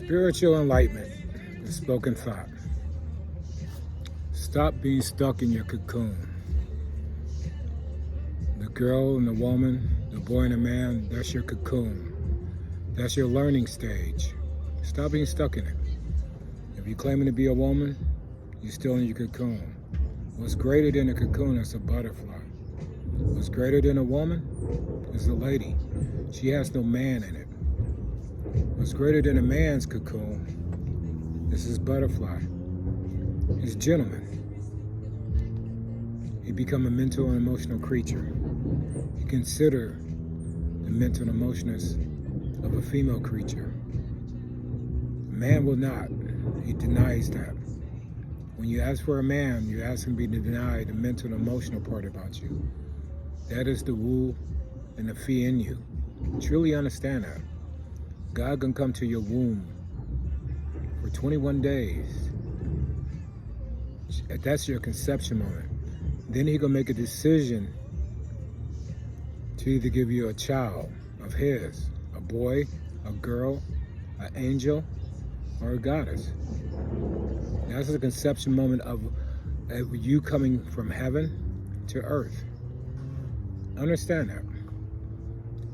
Spiritual enlightenment, the spoken thought. Stop being stuck in your cocoon. The girl and the woman, the boy and the man, that's your cocoon. That's your learning stage. Stop being stuck in it. If you're claiming to be a woman, you're still in your cocoon. What's greater than a cocoon is a butterfly. What's greater than a woman is a lady. She has no man in it. What's greater than a man's cocoon is his butterfly, his gentleman. He become a mental and emotional creature. You consider the mental and emotions of a female creature. A man will not. He denies that. When you ask for a man, you're asking to be denied the mental and emotional part about you. That is the woo and the fee in you. Truly understand that. God can come to your womb for 21 days. That's your conception moment. Then he gonna make a decision to either give you a child of his, a boy, a girl, an angel, or a goddess. That's the conception moment of you coming from heaven to earth. Understand that.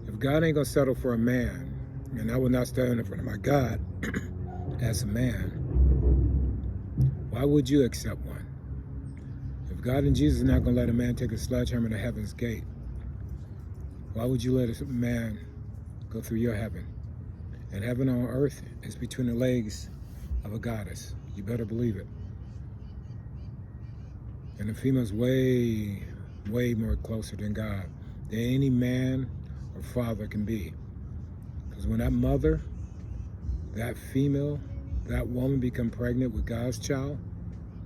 If God ain't gonna settle for a man, and I will not stand in front of my God as a man, why would you accept one? If God and Jesus are not gonna let a man take a sledgehammer to heaven's gate, why would you let a man go through your heaven? And heaven on earth is between the legs of a goddess. You better believe it. And the female's way, way more closer than God than any man or father can be. Because when that mother, that female, that woman become pregnant with God's child,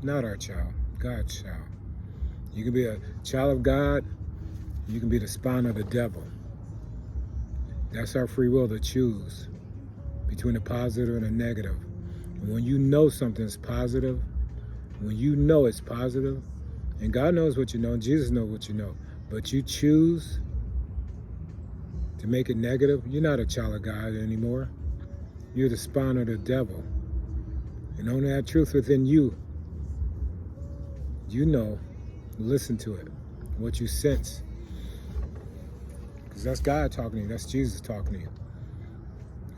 not our child, God's child. You can be a child of God, you can be the spawn of the devil. That's our free will to choose between the positive and the negative. And when you know something's positive, when you know it's positive, and God knows what you know, and Jesus knows what you know, but you choose to make it negative, you're not a child of God anymore. You're the spawn of the devil. And only that truth within you, you know, listen to it, what you sense. Because that's God talking to you, that's Jesus talking to you.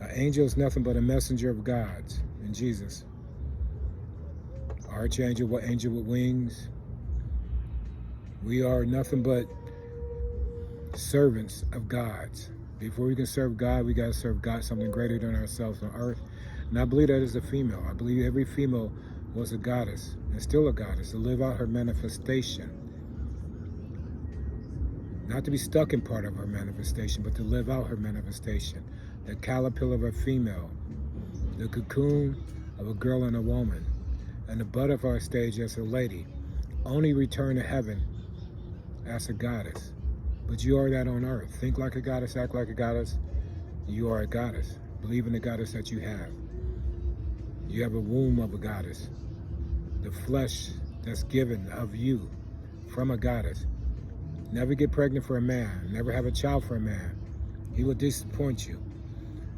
An angel is nothing but a messenger of God's and Jesus. Archangel, what angel with wings? We are nothing but servants of God's. Before we can serve God, we got to serve God, something greater than ourselves on earth. And I believe that is a female. I believe every female was a goddess, and still a goddess, to live out her manifestation. Not to be stuck in part of her manifestation, but to live out her manifestation. The caterpillar of a female, the cocoon of a girl and a woman, and the butterfly stage as a lady. Only return to heaven as a goddess. But you are that on earth. Think like a goddess, act like a goddess. You are a goddess. Believe in the goddess that you have. You have a womb of a goddess. The flesh that's given of you from a goddess. Never get pregnant for a man. Never have a child for a man. He will disappoint you.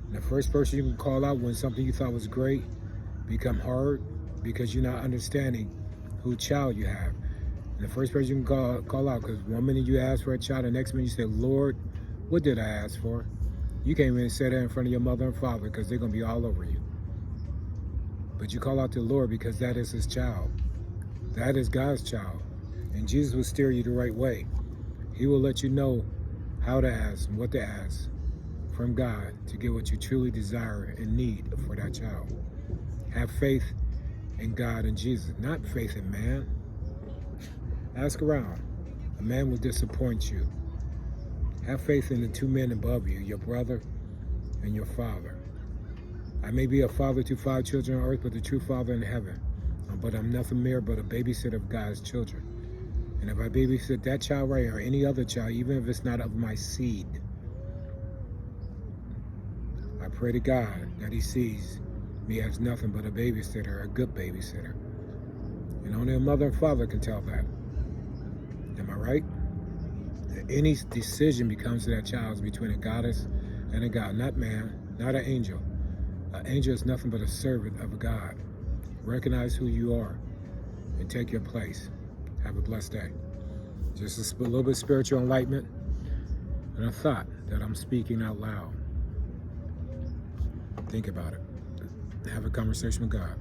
And the first person you can call out when something you thought was great become hard because you're not understanding who child you have. And the first person you can call out, because one minute you ask for a child, the next minute you say, Lord, what did I ask for? You can't even say that in front of your mother and father because they're going to be all over you. But you call out to the Lord because that is his child. That is God's child. And Jesus will steer you the right way. He will let you know how to ask and what to ask from God to get what you truly desire and need for that child. Have faith in God and Jesus, not faith in man. Ask around. A man will disappoint you. Have faith in the two men above you, your brother and your father. I may be a father to 5 children on earth, but the true father in heaven. But I'm nothing more but a babysitter of God's children. And if I babysit that child right or any other child, even if it's not of my seed, I pray to God that he sees me as nothing but a babysitter, a good babysitter. And only a mother and father can tell that. Am I right? Any decision becomes to that child is between a goddess and a god, not man, not an angel. An angel is nothing but a servant of God. Recognize who you are and take your place. Have a blessed day. Just a little bit of spiritual enlightenment and a thought that I'm speaking out loud. Think about it. Have a conversation with God.